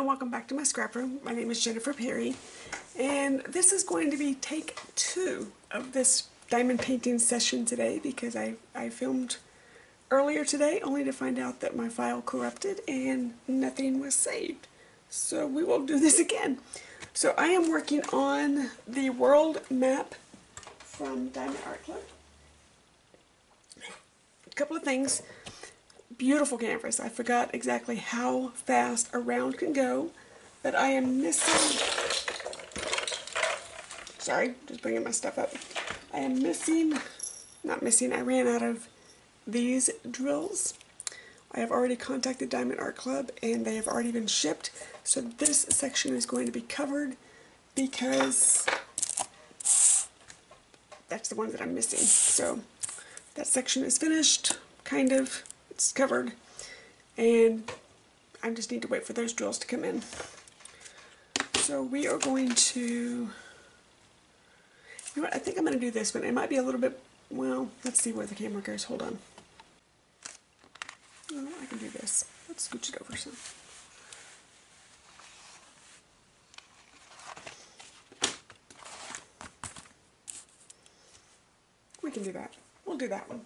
and welcome back to my scrap room. My name is Jennifer Perry, and this is going to be take 2 of this diamond painting session today because I filmed earlier today only to find out that my file corrupted and nothing was saved. So we will do this again. So I am working on the world map from Diamond Art Club. A couple of things. Beautiful canvas. I forgot exactly how fast a round can go, but I am missing, sorry, just bringing my stuff up. I am missing, not missing, I ran out of these drills. I have already contacted Diamond Art Club and they have already been shipped, so this section is going to be covered because that's the one that I'm missing. So that section is finished, kind of. It's covered, and I just need to wait for those drills to come in. So we are going to, you know what, I think I'm going to do this one. It might be a little bit, well, let's see where the camera goes. Hold on. Oh, I can do this. Let's scooch it over some. We can do that. We'll do that one.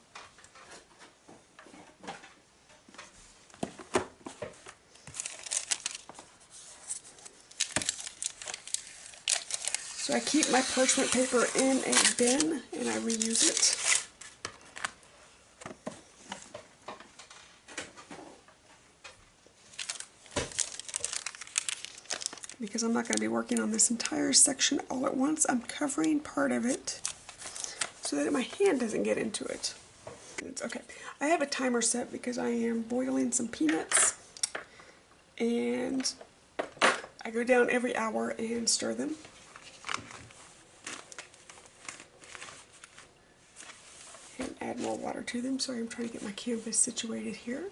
So I keep my parchment paper in a bin and I reuse it. Because I'm not going to be working on this entire section all at once, I'm covering part of it so that my hand doesn't get into it. It's okay. I have a timer set because I am boiling some peanuts and I go down every hour and stir them. Add more water to them. Sorry, I'm trying to get my canvas situated here.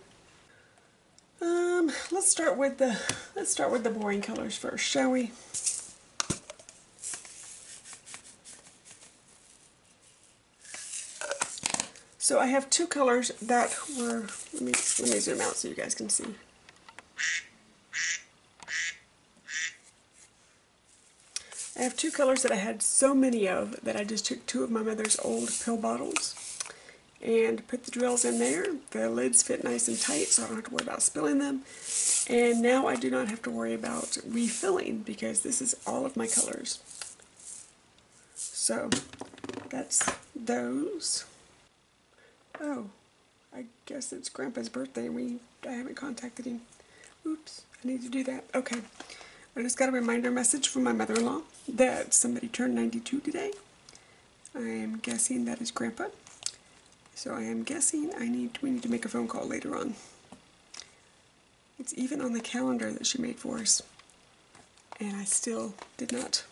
Let's start with the boring colors first, shall we? So I have 2 colors that were, let me zoom out so you guys can see. I have 2 colors that I had so many of that I just took 2 of my mother's old pill bottles and put the drills in there. The lids fit nice and tight, so I don't have to worry about spilling them. And now I do not have to worry about refilling because this is all of my colors. So that's those. Oh, I guess it's Grandpa's birthday and I haven't contacted him. Oops, I need to do that. Okay, I just got a reminder message from my mother-in-law that somebody turned 92 today. I am guessing that is Grandpa. So I am guessing we need to make a phone call later on. It's even on the calendar that she made for us. And I still did not.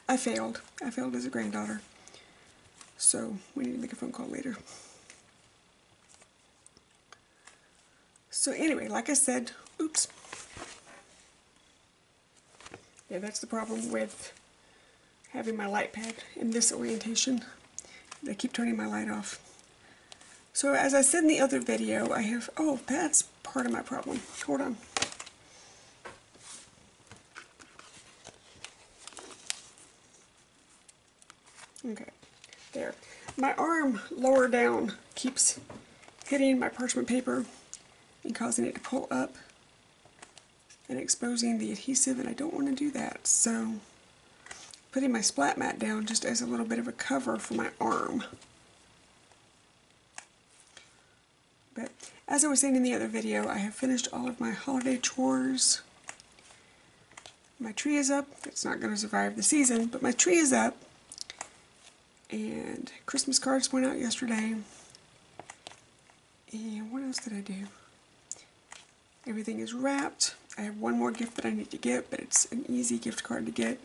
I failed. I failed as a granddaughter. So we need to make a phone call later. So anyway, like I said, oops. Yeah, that's the problem with having my light pad in this orientation. I keep turning my light off. So as I said in the other video, I have, oh, that's part of my problem. Hold on. Okay, there. My arm lower down keeps hitting my parchment paper and causing it to pull up and exposing the adhesive, and I don't want to do that. So putting my splat mat down just as a little bit of a cover for my arm. But as I was saying in the other video, I have finished all of my holiday chores. My tree is up. It's not going to survive the season, but my tree is up. And Christmas cards went out yesterday. And what else did I do? Everything is wrapped. I have one more gift that I need to get, but it's an easy gift card to get.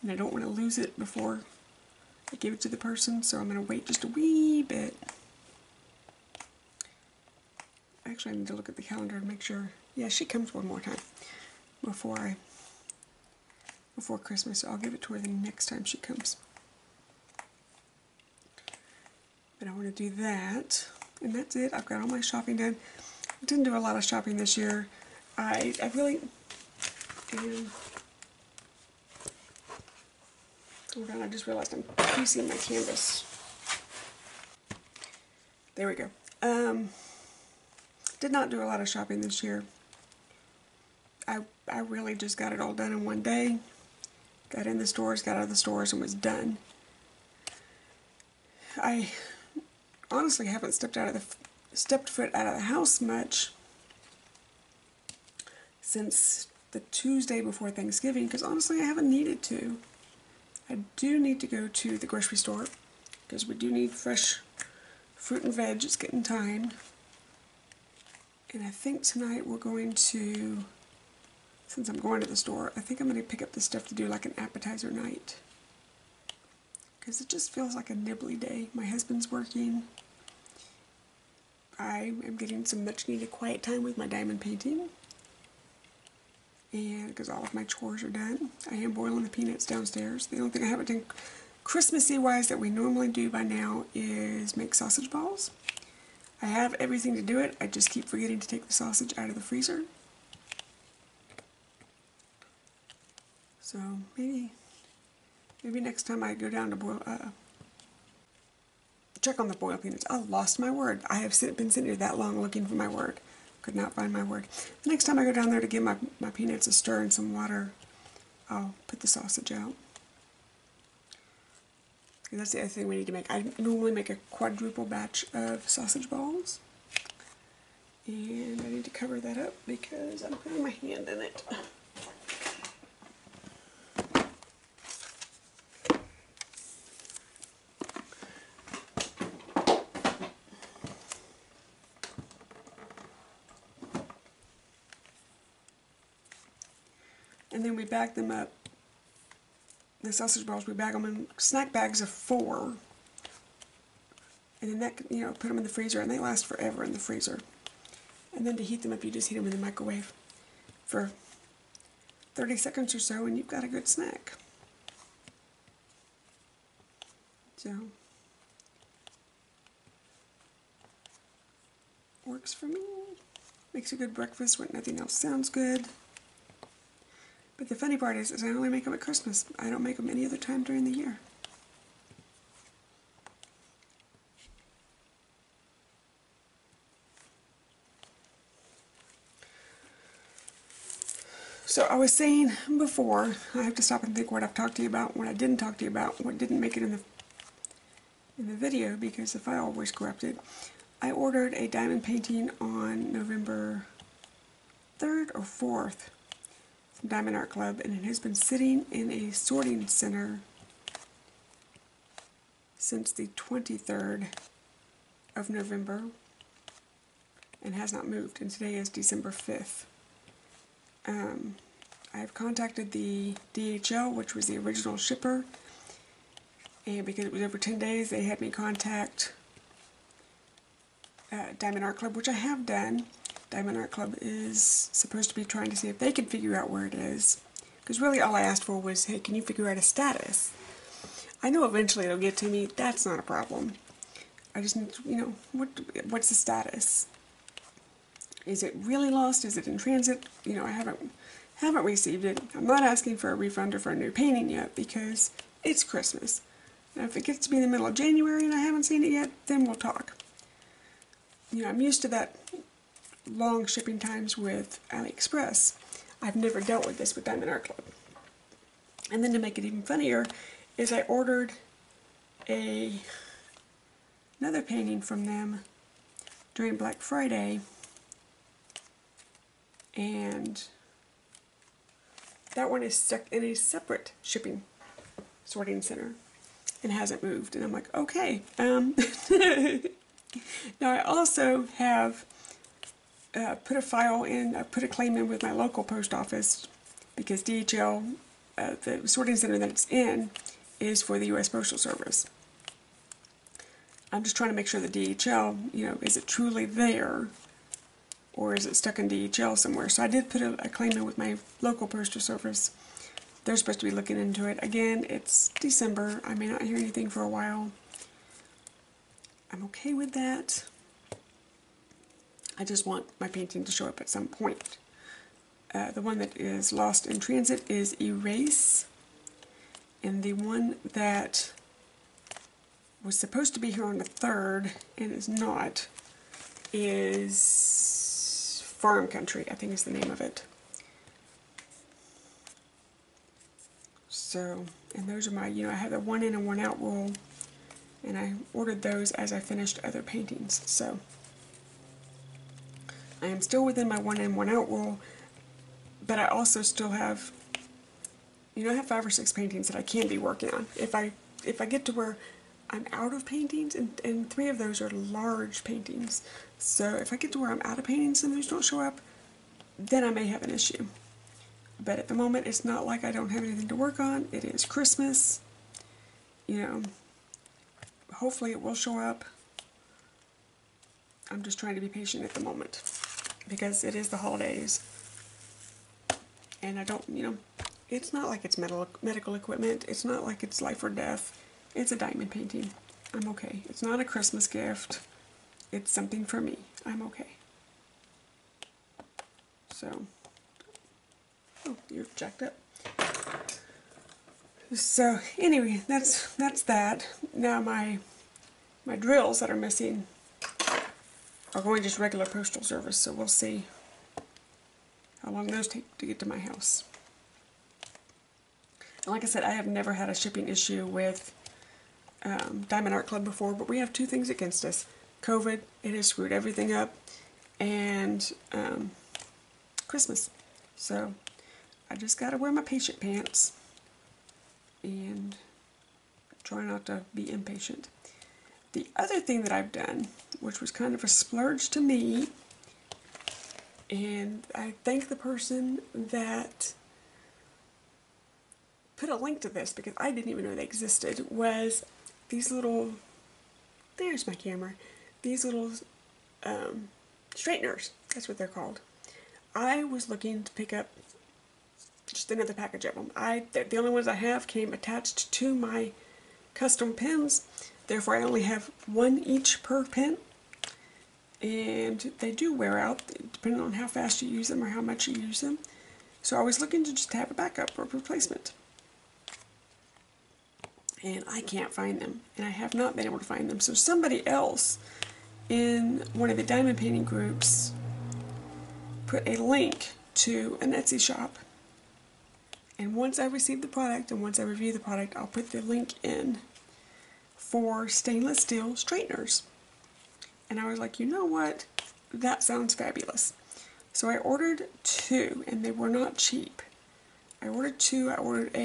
And I don't want to lose it before I give it to the person, so I'm going to wait just a wee bit. Actually, I need to look at the calendar and make sure. Yeah, she comes one more time before Christmas. So I'll give it to her the next time she comes. But I want to do that, and that's it. I've got all my shopping done. I didn't do a lot of shopping this year. I really, And hold on, I just realized I'm creasing my canvas. There we go. Did not do a lot of shopping this year. I really just got it all done in one day. Got in the stores, got out of the stores, and was done. I honestly haven't stepped foot out of the house much since the Tuesday before Thanksgiving, because honestly I haven't needed to. I do need to go to the grocery store because we do need fresh fruit and veg. It's getting time. And I think tonight we're going to, since I'm going to the store, I think I'm going to pick up the stuff to do like an appetizer night. Because it just feels like a nibbly day. My husband's working. I am getting some much needed quiet time with my diamond painting. And because all of my chores are done. I am boiling the peanuts downstairs. The only thing I haven't done Christmassy wise that we normally do by now is make sausage balls. I have everything to do it. I just keep forgetting to take the sausage out of the freezer. So maybe next time I go down to boil, check on the boiled peanuts. I lost my word. I have been sitting here that long looking for my word. Could not find my word. The next time I go down there to give my peanuts a stir in some water, I'll put the sausage out. And that's the other thing we need to make. I normally make a quadruple batch of sausage balls. And I need to cover that up because I'm putting my hand in it. And then we bag them up. The sausage balls, we bag them in snack bags of 4. And then that, put them in the freezer, and they last forever in the freezer. And then to heat them up, you just heat them in the microwave for 30 seconds or so, and you've got a good snack. So, works for me. Makes a good breakfast when nothing else sounds good. But the funny part is I only make them at Christmas. I don't make them any other time during the year. So I was saying before, I have to stop and think what I've talked to you about, what I didn't talk to you about, what didn't make it in the video because the file was corrupted. I ordered a diamond painting on November 3rd or 4th. Diamond Art Club, and it has been sitting in a sorting center since the 23rd of November and has not moved, and today is December 5th. I have contacted the DHL, which was the original shipper, and because it was over 10 days they had me contact Diamond Art Club, which I have done. Diamond Art Club is supposed to be trying to see if they can figure out where it is. Because really all I asked for was, hey, can you figure out a status? I know eventually it'll get to me. That's not a problem. I just need to, what's the status? Is it really lost? Is it in transit? I haven't received it. I'm not asking for a refund or for a new painting yet because it's Christmas. Now if it gets to be in the middle of January and I haven't seen it yet, then we'll talk. I'm used to that long shipping times with AliExpress. I've never dealt with this with Diamond Art Club. And then to make it even funnier is I ordered another painting from them during Black Friday, and that one is stuck in a separate shipping sorting center and hasn't moved, and I'm like, okay. Now I also have put a claim in with my local post office because DHL, the sorting center that it's in, is for the U.S. Postal Service. I'm just trying to make sure that DHL, is it truly there, or is it stuck in DHL somewhere? So I did put a claim in with my local postal service. They're supposed to be looking into it. Again, it's December. I may not hear anything for a while. I'm okay with that. I just want my painting to show up at some point. The one that is lost in transit is Erase, and the one that was supposed to be here on the 3rd and is not is Farm Country, I think is the name of it. So, and those are my, I have the 1 in and 1 out rule, and I ordered those as I finished other paintings. So I am still within my 1 in 1 out rule, but I also still have, I have 5 or 6 paintings that I can be working on. If I get to where I'm out of paintings, and 3 of those are large paintings, so if I get to where I'm out of paintings and those don't show up, then I may have an issue. But at the moment, it's not like I don't have anything to work on. It is Christmas. Hopefully it will show up. I'm just trying to be patient at the moment because it is the holidays. And I don't, it's not like it's medical equipment. It's not like it's life or death. It's a diamond painting. I'm okay. It's not a Christmas gift. It's something for me. I'm okay. So, oh, you're jacked up. So anyway, that's that. Now my drills that are missing are going just regular postal service, so we'll see how long those take to get to my house. And like I said, I have never had a shipping issue with Diamond Art Club before, but we have 2 things against us. COVID, it has screwed everything up, and Christmas. So I just gotta wear my patient pants and try not to be impatient. The other thing that I've done, which was kind of a splurge to me, and I thank the person that put a link to this because I didn't even know they existed, was these little, there's my camera, these little straighteners, that's what they're called. I was looking to pick up just another package of them. The only ones I have came attached to my custom pins, therefore I only have 1 each per pin, and they do wear out depending on how fast you use them or how much you use them. So I was looking to just have a backup or a replacement. And I can't find them, and I have not been able to find them. So somebody else in one of the diamond painting groups put a link to an Etsy shop. And once I receive the product and once I review the product, I'll put the link in for stainless steel straighteners. And I was like, you know what? That sounds fabulous. So I ordered 2, and they were not cheap. I ordered 2. I ordered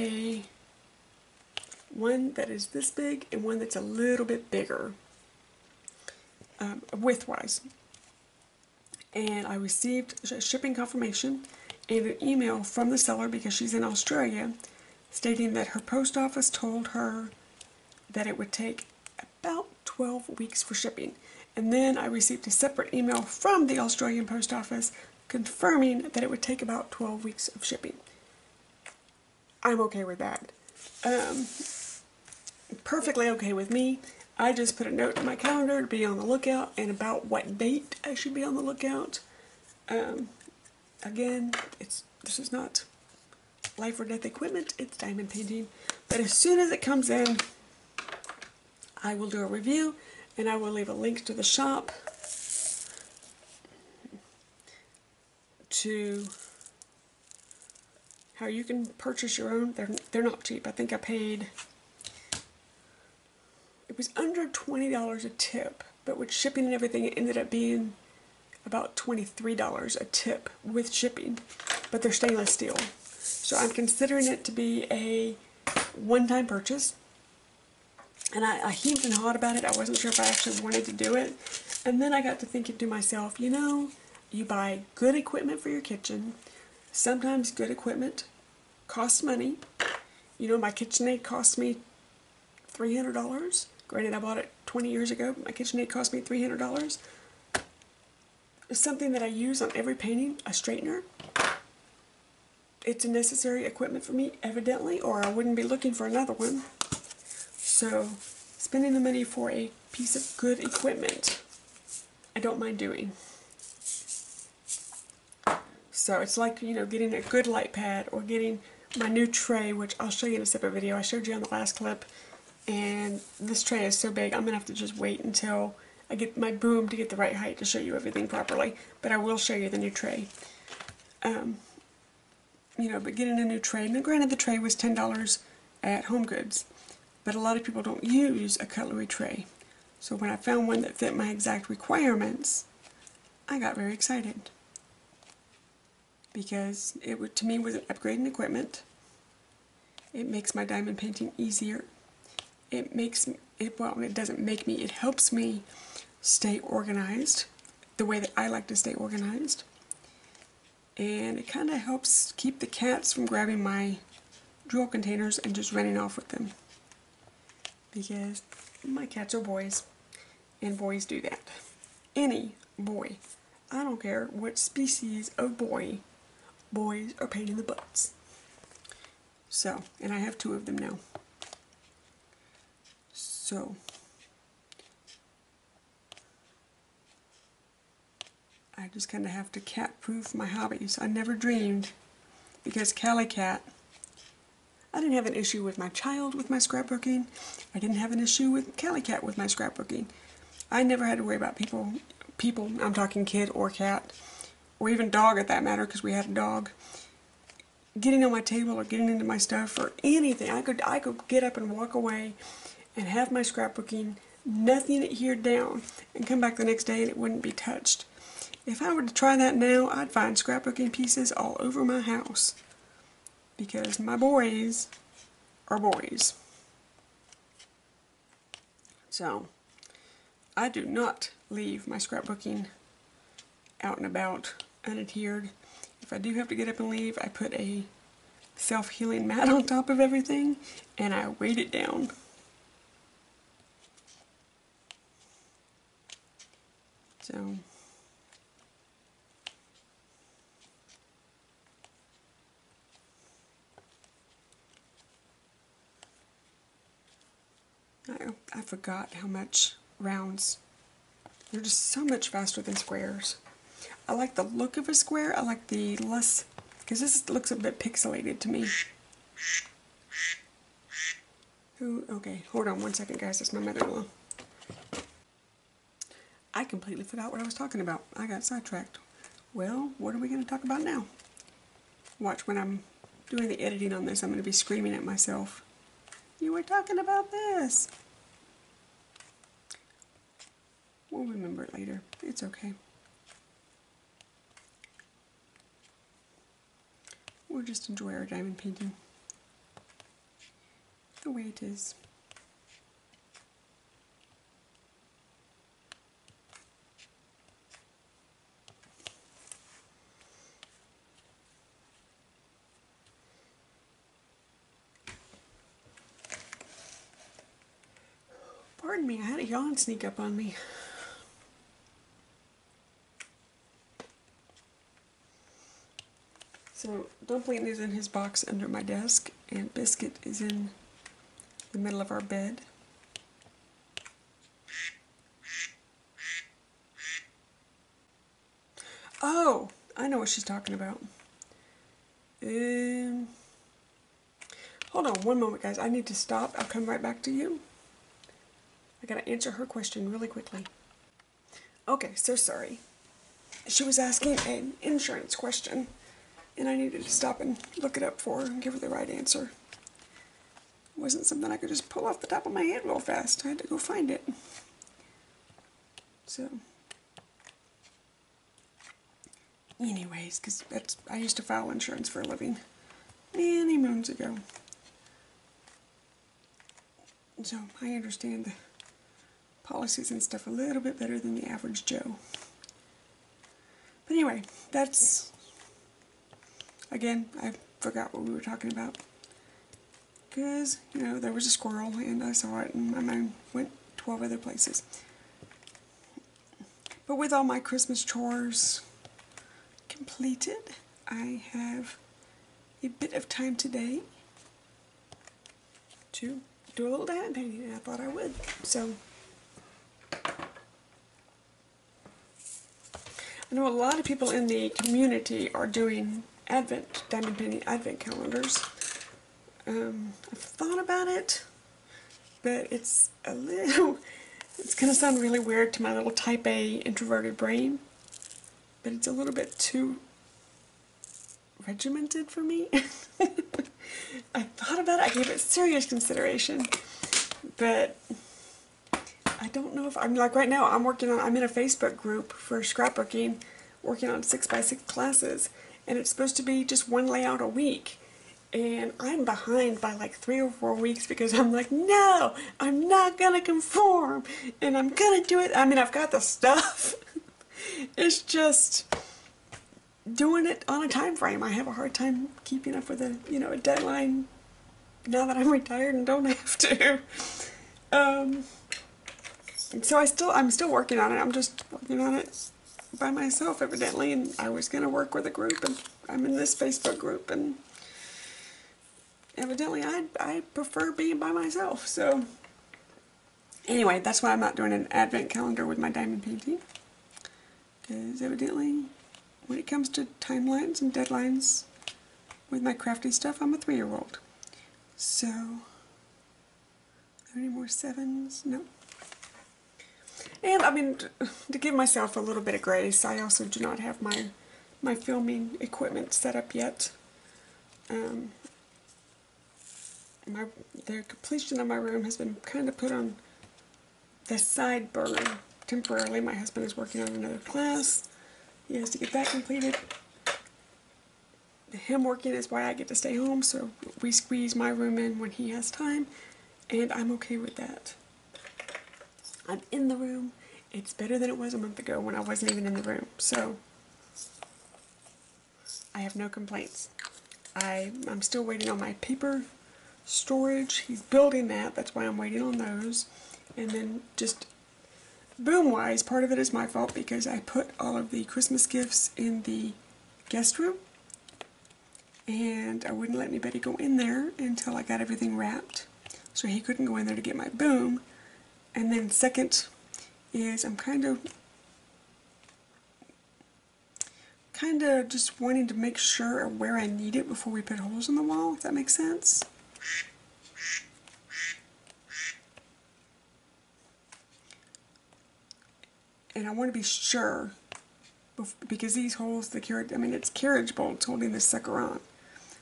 one that is this big and one that's a little bit bigger, width-wise. And I received a shipping confirmation and an email from the seller, because she's in Australia, stating that her post office told her that it would take about 12 weeks for shipping. And then I received a separate email from the Australian post office confirming that it would take about 12 weeks of shipping. I'm okay with that. Perfectly okay with me. I just put a note in my calendar to be on the lookout and about what date I should be on the lookout. Again, this is not life or death equipment, it's diamond painting. But as soon as it comes in, I will do a review, and I will leave a link to the shop to how you can purchase your own. They're not cheap. I think I paid, it was under $20 a tip, but with shipping and everything it ended up being about $23 a tip with shipping, but they're stainless steel. So I'm considering it to be a one-time purchase. And I heaved and hawed about it. I wasn't sure if I actually wanted to do it. And then I got to thinking to myself, you buy good equipment for your kitchen. Sometimes good equipment costs money. My KitchenAid cost me $300. Granted, I bought it 20 years ago. My KitchenAid cost me $300. It's something that I use on every painting, a straightener. It's a necessary equipment for me, evidently, or I wouldn't be looking for another one. So, spending the money for a piece of good equipment, I don't mind doing. So it's like, you know, getting a good light pad or getting my new tray, which I'll show you in a separate video. I showed you on the last clip, and this tray is so big I'm going to have to just wait until I get my boom to get the right height to show you everything properly. But I will show you the new tray. You know, but getting a new tray. Now granted, the tray was $10 at Home Goods, but a lot of people don't use a cutlery tray. So when I found one that fit my exact requirements, I got very excited. Because it would, to me, was an upgrade in equipment. It makes my diamond painting easier. It makes it, well, it doesn't make me, it helps me stay organized the way that I like to stay organized. And it kind of helps keep the cats from grabbing my drill containers and just running off with them. Because my cats are boys, and boys do that. Any boy, I don't care what species of boy, boys are pain in the butts. So, and I have 2 of them now. So, I just kind of have to cat-proof my hobbies. I never dreamed, because Cali Cat, I didn't have an issue with my child with my scrapbooking. I didn't have an issue with Cali Cat with my scrapbooking. I never had to worry about people, I'm talking kid or cat, or even dog at that matter, because we had a dog, getting on my table or getting into my stuff or anything. I could get up and walk away and have my scrapbooking, nothing adhered down, and come back the next day and it wouldn't be touched. If I were to try that now, I'd find scrapbooking pieces all over my house, because my boys are boys. So, I do not leave my scrapbooking out and about unadhered. If I do have to get up and leave, I put a self-healing mat on top of everything and I weight it down. So, I forgot how much rounds, they're just so much faster than squares. I like the look of a square, I like the less, because this looks a bit pixelated to me. Ooh, okay, hold on one second guys, that's my mother-in-law. I completely forgot what I was talking about. I got sidetracked. Well, what are we going to talk about now? Watch, when I'm doing the editing on this, I'm going to be screaming at myself. You were talking about this. We'll remember it later. It's okay. We'll just enjoy our diamond painting the way it is. Pardon me, I had a yawn sneak up on me. So, Dumpling is in his box under my desk, and Biscuit is in the middle of our bed. Oh, I know what she's talking about. Hold on one moment, guys. I need to stop. I'll come right back to you. I gotta answer her question really quickly. Okay, so sorry. She was asking an insurance question, and I needed to stop and look it up for her and give her the right answer. It wasn't something I could just pull off the top of my head real fast. I had to go find it. So, anyways, because I used to file insurance for a living many moons ago. So, I understand the policies and stuff a little bit better than the average Joe. But anyway, that's, again, I forgot what we were talking about. Because, you know, there was a squirrel and I saw it and my mind went 12 other places. But with all my Christmas chores completed, I have a bit of time today to do a little diamond painting, and I thought I would. So, I know a lot of people in the community are doing diamond painting advent calendars. I've thought about it, but it's it's going to sound really weird to my little type A introverted brain, but it's a little bit too regimented for me. I thought about it, I gave it serious consideration, but I don't know if I'm like right now I'm in a Facebook group for scrapbooking, working on 6x6 classes, and it's supposed to be just one layout a week. And I'm behind by like 3 or 4 weeks because I'm like, no, I'm not gonna conform, and I'm gonna do it. I mean, I've got the stuff. It's just doing it on a time frame. I have a hard time keeping up with a deadline now that I'm retired and don't have to. So I'm still working on it. I'm just working on it by myself, evidently, and I was gonna work with a group, and I'm in this Facebook group, and evidently I prefer being by myself. So anyway, that's why I'm not doing an advent calendar with my diamond painting, because evidently when it comes to timelines and deadlines with my crafty stuff, I'm a 3-year-old. So, are there any more 7s? No. And I mean, to give myself a little bit of grace, I also do not have my filming equipment set up yet. The completion of my room has been kind of put on the side burner temporarily. My husband is working on another class. He has to get that completed. Him working is why I get to stay home, so we squeeze my room in when he has time, and I'm okay with that. I'm in the room. It's better than it was a month ago when I wasn't even in the room, so I have no complaints. I'm still waiting on my paper storage. He's building that. That's why I'm waiting on those. And then just boom-wise, part of it is my fault because I put all of the Christmas gifts in the guest room, and I wouldn't let anybody go in there until I got everything wrapped. So he couldn't go in there to get my boom. And then second is I'm kind of just wanting to make sure of where I need it before we put holes in the wall, if that makes sense. And I want to be sure, because these holes, it's carriage bolts holding this sucker on.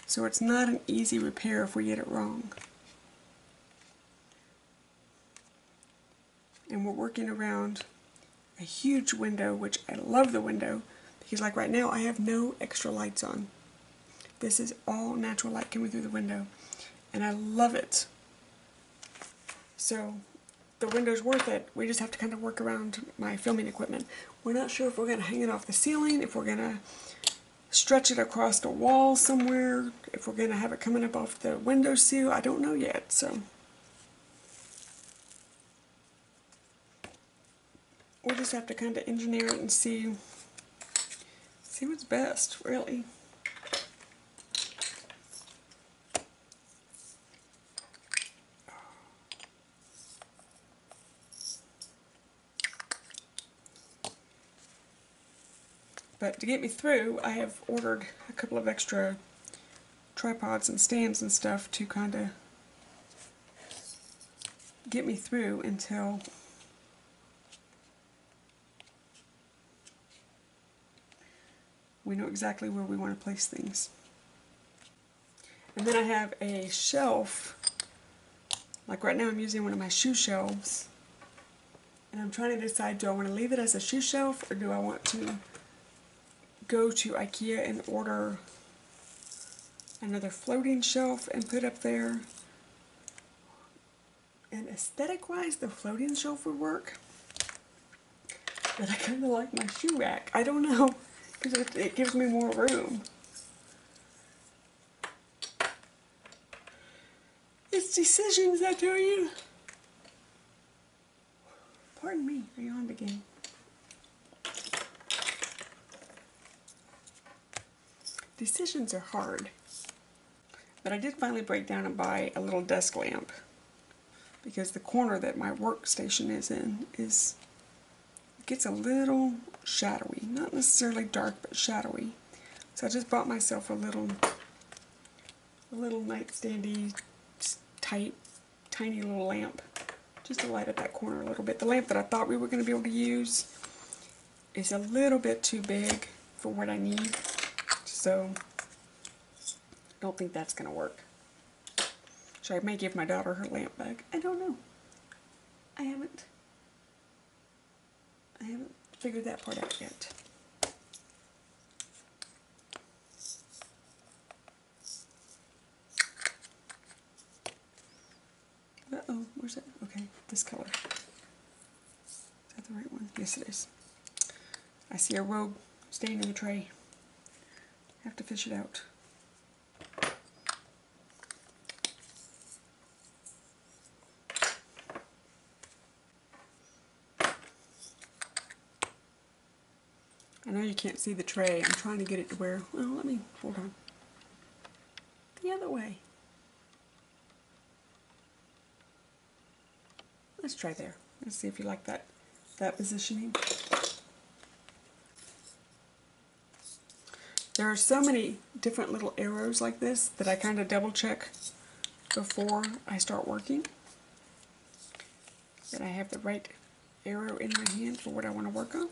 So it's not an easy repair if we get it wrong. And we're working around a huge window, which I love the window, because like right now I have no extra lights on. This is all natural light coming through the window, and I love it. So the window's worth it. We just have to kind of work around my filming equipment. We're not sure if we're going to hang it off the ceiling, if we're going to stretch it across the wall somewhere, if we're going to have it coming up off the window sill. I don't know yet, so we'll just have to kind of engineer it and see what's best, really. But to get me through, I have ordered a couple of extra tripods and stands and stuff to kind of get me through until we know exactly where we want to place things. And then I have a shelf, like right now I'm using one of my shoe shelves, and I'm trying to decide, do I want to leave it as a shoe shelf, or do I want to go to IKEA and order another floating shelf and put up there. And aesthetic-wise, the floating shelf would work, but I kind of like my shoe rack. I don't know, because it gives me more room. It's decisions, I tell you. Pardon me, I yawned again. Decisions are hard. But I did finally break down and buy a little desk lamp, because the corner that my workstation is in gets a little shadowy. Not necessarily dark, but shadowy. So I just bought myself a little nightstandy type, tiny little lamp, just to light up that corner a little bit. The lamp that I thought we were going to be able to use is a little bit too big for what I need, so I don't think that's going to work. So I may give my daughter her lamp back. I don't know. I haven't figured that part out yet. Uh-oh, where's that? Okay, this color. Is that the right one? Yes, it is. I see a rogue staying in the tray. I have to fish it out. I know you can't see the tray. I'm trying to get it to where, well, let me, hold on. The other way. Let's try there. Let's see if you like that positioning. There are so many different little arrows like this that I kind of double check before I start working, that I have the right arrow in my hand for what I want to work on.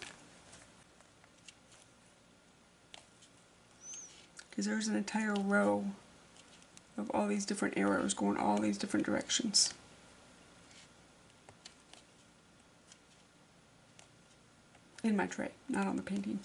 Because there's an entire row of all these different arrows going all these different directions. In my tray, not on the painting.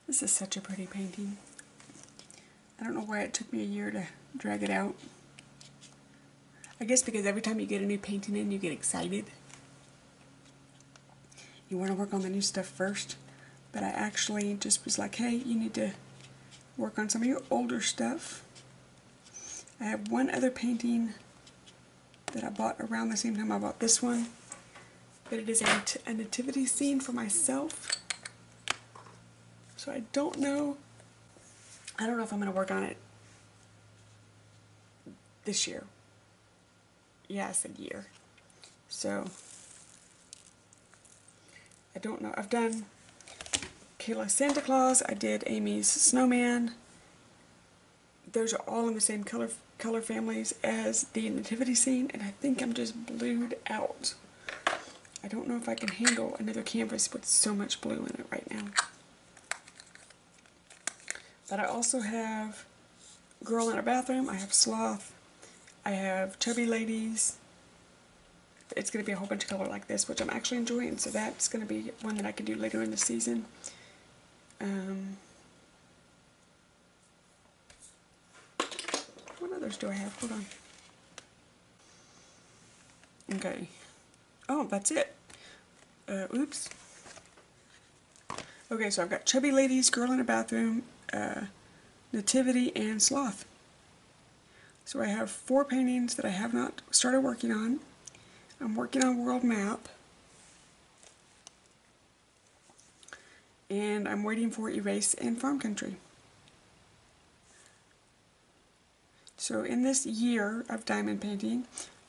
This is such a pretty painting. I don't know why it took me a year to drag it out. I guess because every time you get a new painting in, you get excited. You want to work on the new stuff first. But I actually just was like, hey, you need to work on some of your older stuff. I have one other painting that I bought around the same time I bought this one. But it is a nativity scene for myself. So I don't know if I'm going to work on it this year. Yeah, I said year. So, I don't know. I've done Kayla's Santa Claus. I did Amy's Snowman. Those are all in the same color families as the nativity scene, and I think I'm just blued out. I don't know if I can handle another canvas with so much blue in it right now. But I also have Girl in a Bathroom, I have Sloth, I have Chubby Ladies. It's going to be a whole bunch of color like this, which I'm actually enjoying, so that's going to be one that I can do later in the season. What others do I have? Hold on. Okay. Oh, that's it. Oops. Okay, so I've got Chubby Ladies, Girl in a Bathroom, Nativity, and Sloth. So I have 4 paintings that I have not started working on. I'm working on World Map. And I'm waiting for Erase and Farm Country. So in this year of diamond painting,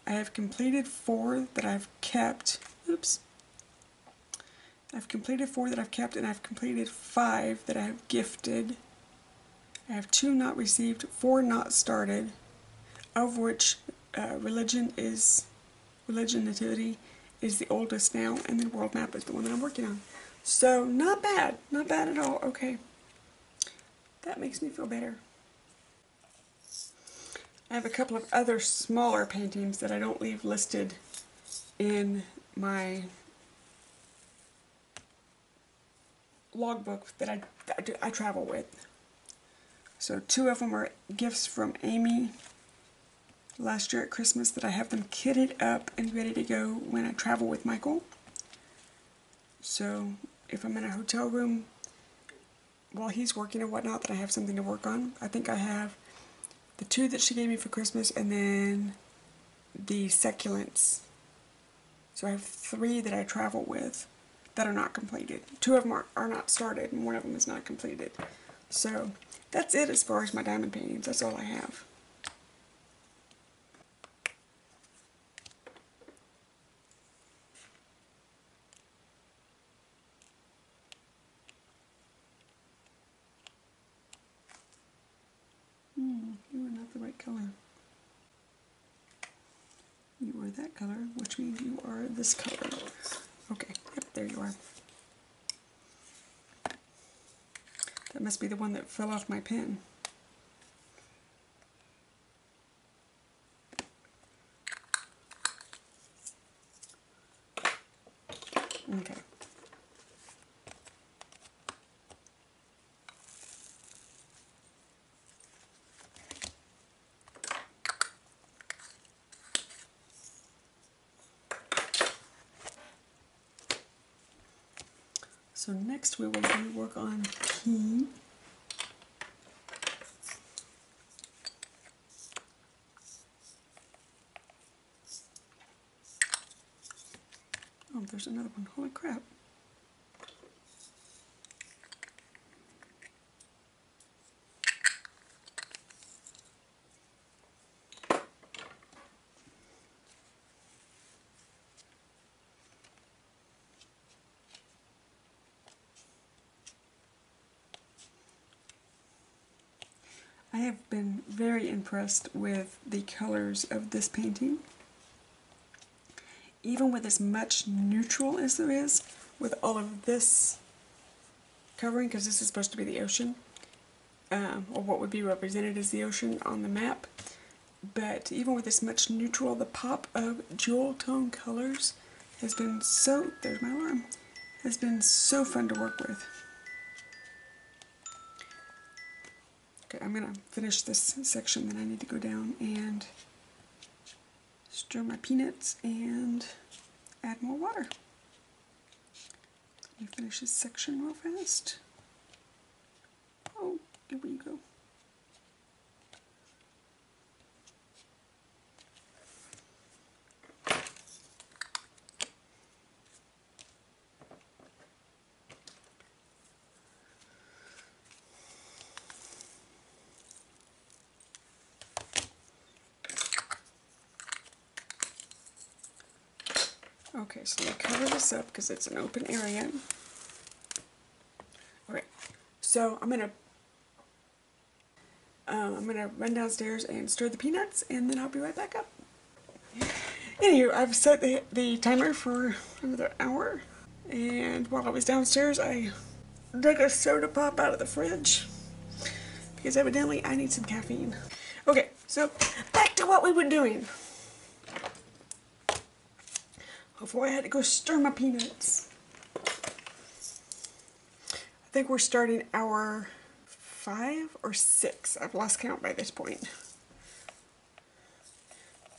I have completed 4 that I've kept. Oops. I've completed 4 that I've kept, and I've completed 5 that I have gifted. I have 2 not received, 4 not started, of which Religion Nativity is the oldest now, and then World Map is the one that I'm working on. So not bad at all. Okay, that makes me feel better. I have a couple of other smaller paintings that I don't leave listed in my logbook that I travel with. So 2 of them are gifts from Amy. last year at Christmas that I have them kitted up and ready to go when I travel with Michael. So if I'm in a hotel room while he's working or whatnot, that I have something to work on. I think I have the 2 that she gave me for Christmas, and then the succulents. So I have 3 that I travel with that are not completed. 2 of them are not started, and 1 of them is not completed. So that's it as far as my diamond paintings. That's all I have. You are not the right color. You are that color, which means you are this color. Okay, yep, there you are. That must be the one that fell off my pen. Okay. So next we will do work on key. Oh, there's another one. Holy crap. I have been very impressed with the colors of this painting. Even with as much neutral as there is, with all of this covering, because this is supposed to be the ocean, or what would be represented as the ocean on the map. But even with this much neutral, the pop of jewel tone colors has been so, there's my alarm, has been so fun to work with. Okay, I'm going to finish this section, then I need to go down and stir my peanuts and add more water. Let me finish this section real fast. Oh, here we go. Okay, so let me cover this up because it's an open area. Okay, so I'm gonna run downstairs and stir the peanuts, and then I'll be right back up. Anywho, I've set the timer for another hour, and while I was downstairs, I dug a soda pop out of the fridge because evidently I need some caffeine. Okay, so back to what we were doing. Before I had to go stir my peanuts. I think we're starting hour 5 or 6. I've lost count by this point.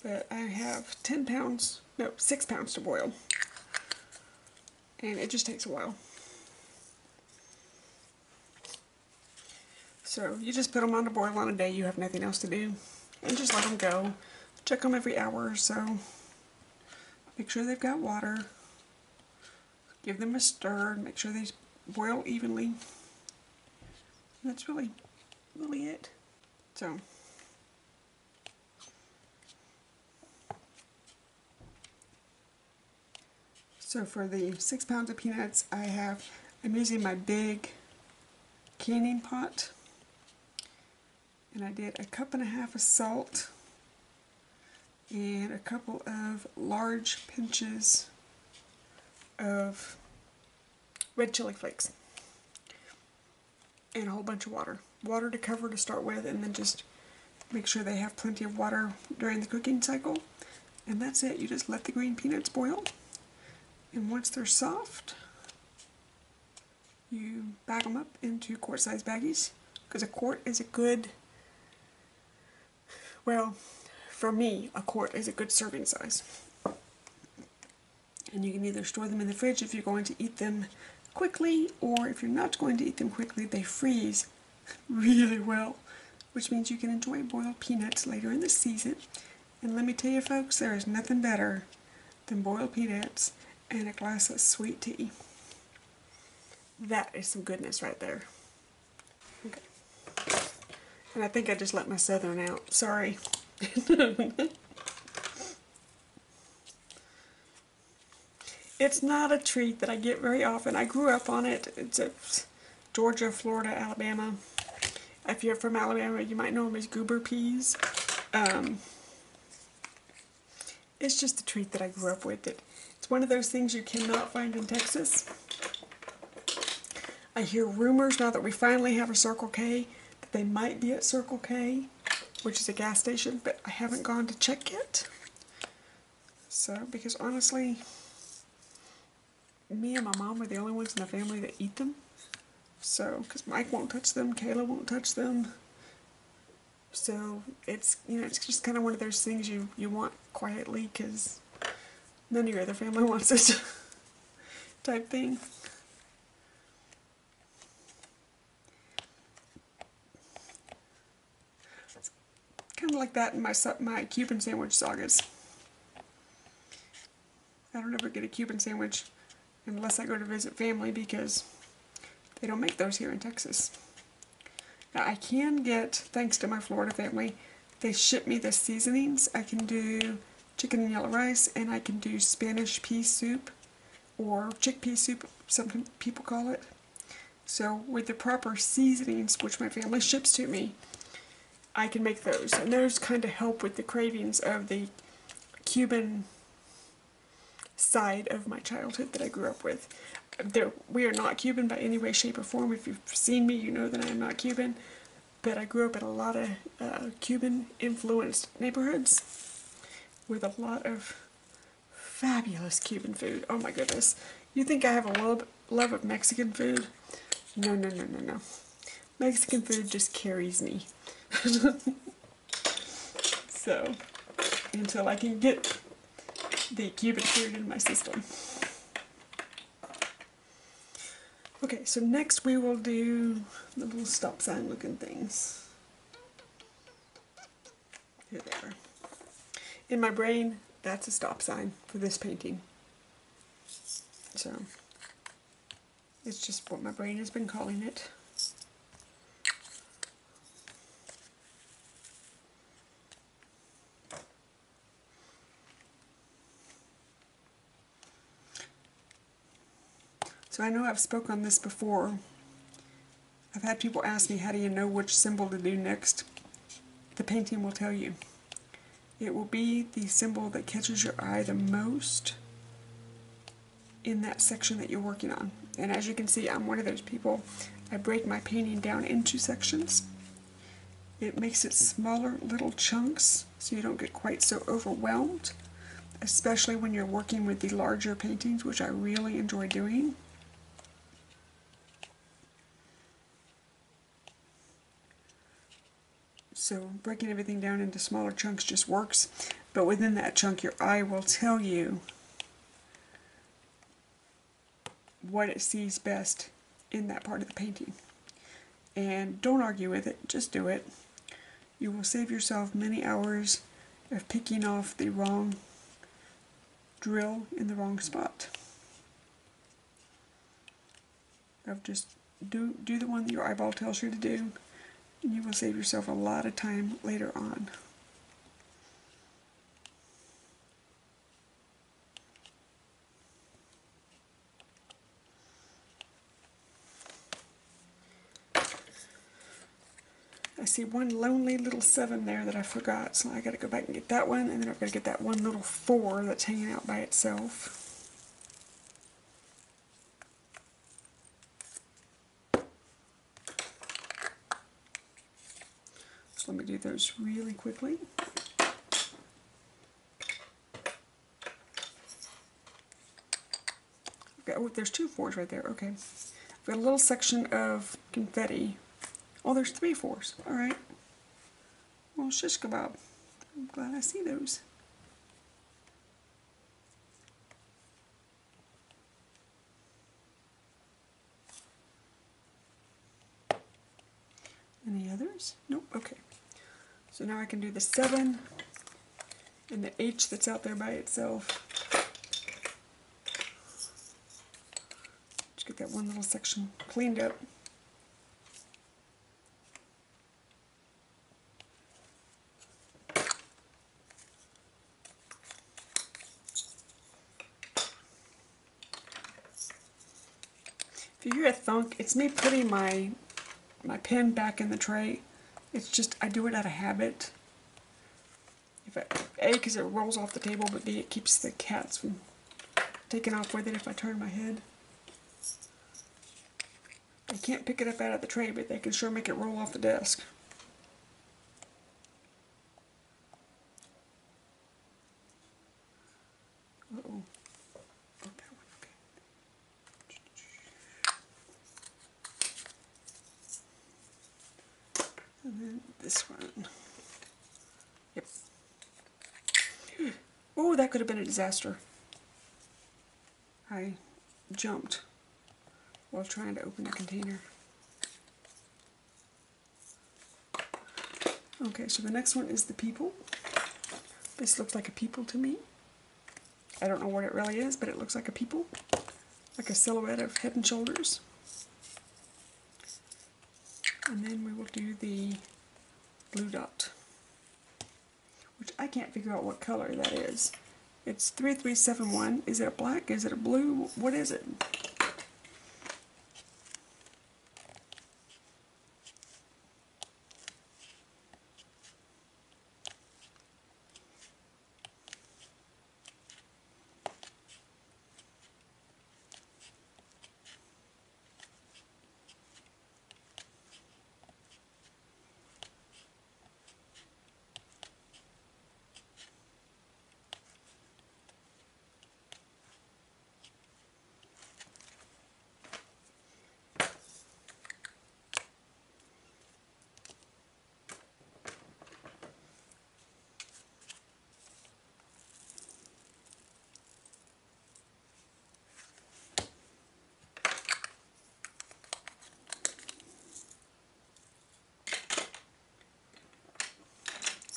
But I have 10 pounds, no, 6 pounds to boil. And it just takes a while. So you just put them on to boil on a day you have nothing else to do. And just let them go. Check them every hour or so. Make sure they've got water. Give them a stir. Make sure they boil evenly. And that's really it. So for the 6 pounds of peanuts, I'm using my big canning pot. And I did 1.5 cups of salt and a couple of large pinches of red chili flakes and a whole bunch of water. Water to cover to start with, and then just make sure they have plenty of water during the cooking cycle. And that's it. You just let the green peanuts boil, and once they're soft, you bag them up into quart-sized baggies, because a quart is a good, well, for me, a quart is a good serving size. And you can either store them in the fridge if you're going to eat them quickly, or if you're not going to eat them quickly, they freeze really well, which means you can enjoy boiled peanuts later in the season. And let me tell you folks, there is nothing better than boiled peanuts and a glass of sweet tea. That is some goodness right there. Okay. And I think I just let my southern out. Sorry. It's not a treat that I get very often. I grew up on it. It's a Georgia, Florida, Alabama. If you're from Alabama, you might know them as goober peas. It's just a treat that I grew up with. It's one of those things you cannot find in Texas. I hear rumors now that we finally have a Circle K that they might be at Circle K, which is a gas station, but I haven't gone to check yet. So, because honestly, me and my mom are the only ones in the family that eat them. So, because Mike won't touch them, Kayla won't touch them. So, it's, you know, it's just kind of one of those things you want quietly because none of your other family wants it type thing. It's kind of like that in my Cuban sandwich sagas. I don't ever get a Cuban sandwich unless I go to visit family because they don't make those here in Texas. Now I can get, thanks to my Florida family, they ship me the seasonings. I can do chicken and yellow rice, and I can do Spanish pea soup, or chickpea soup, some people call it. So with the proper seasonings, which my family ships to me, I can make those. And those kind of help with the cravings of the Cuban side of my childhood that I grew up with. We are not Cuban by any way, shape, or form. If you've seen me, you know that I am not Cuban. But I grew up in a lot of Cuban-influenced neighborhoods with a lot of fabulous Cuban food. Oh my goodness. You think I have a love of Mexican food? No, no, no, no, no. Mexican food just carries me. So, until I can get the Cuban food in my system. Okay, so next we will do the little stop sign looking things. Here they are. In my brain, that's a stop sign for this painting. So, it's just what my brain has been calling it. So I know I've spoken on this before. I've had people ask me, how do you know which symbol to do next? The painting will tell you. It will be the symbol that catches your eye the most in that section that you're working on. And as you can see, I'm one of those people. I break my painting down into sections. It makes it smaller little chunks so you don't get quite so overwhelmed, especially when you're working with the larger paintings, which I really enjoy doing. So breaking everything down into smaller chunks just works, but within that chunk your eye will tell you what it sees best in that part of the painting. And don't argue with it, just do it. You will save yourself many hours of picking off the wrong drill in the wrong spot. Of just do the one that your eyeball tells you to do, and you will save yourself a lot of time later on. I see one lonely little 7 there that I forgot, so I gotta go back and get that one, and then I've got to get that one little 4 that's hanging out by itself. So let me do those really quickly. Oh, there's 2 4s right there, okay. I've got a little section of confetti. Oh, there's 3 4s, alright. Well, shish kebab. I'm glad I see those. Any others? Nope, okay. So now I can do the 7 and the H that's out there by itself. Just get that one little section cleaned up. If you hear a thunk, it's me putting my pen back in the tray. It's just, I do it out of habit. A, because it rolls off the table, but B, it keeps the cats from taking off with it if I turn my head. They can't pick it up out of the tray, but they can sure make it roll off the desk. Uh-oh. Oh, that one, okay. And then this one. Yep. Oh, that could have been a disaster. I jumped while trying to open the container. Okay, so the next one is the people. This looks like a people to me. I don't know what it really is, but it looks like a people. Like a silhouette of head and shoulders. And then we will do the blue dot, which I can't figure out what color that is. It's 3371. Is it a black? Is it a blue? What is it?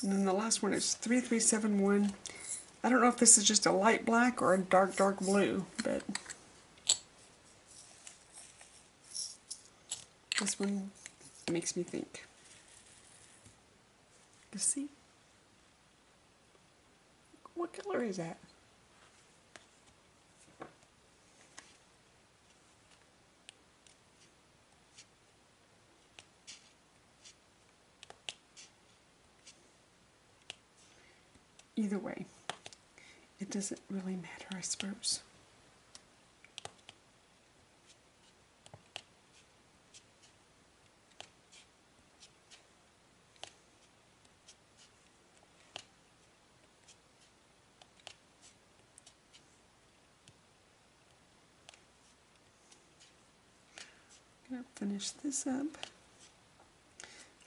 And then the last one is 3371. I don't know if this is just a light black or a dark, dark blue, but this one makes me think. You see? What color is that? Either way, it doesn't really matter, I suppose. I'm going to finish this up.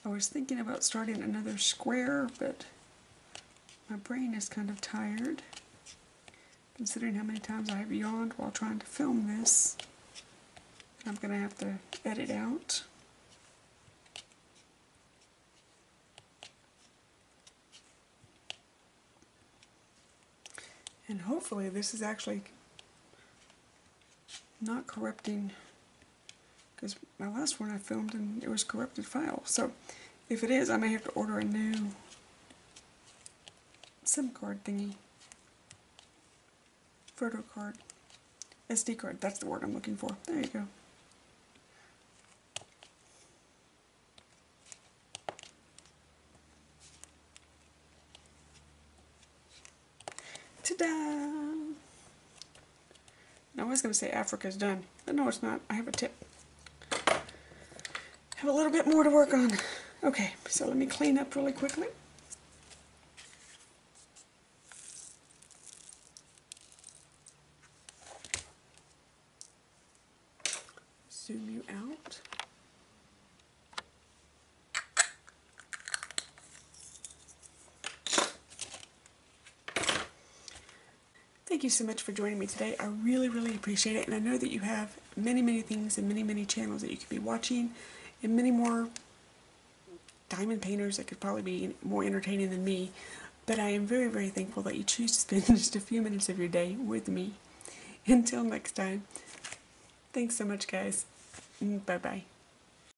I was thinking about starting another square, but my brain is kind of tired, considering how many times I have yawned while trying to film this. I'm going to have to edit out. And hopefully this is actually not corrupting, because my last one I filmed and it was corrupted file. So if it is, I may have to order a new SIM card thingy. Photo card. SD card, that's the word I'm looking for. There you go. Ta-da! I was going to say Africa's done, but no, it's not. I have a tip. I have a little bit more to work on. Okay, so let me clean up really quickly. Zoom you out. thank you so much for joining me today. I really, really appreciate it. And I know that you have many, many things and many, many channels that you could be watching, and many more diamond painters that could probably be more entertaining than me. But I am very, very thankful that you choose to spend just a few minutes of your day with me. Until next time, thanks so much, guys. Bye-bye.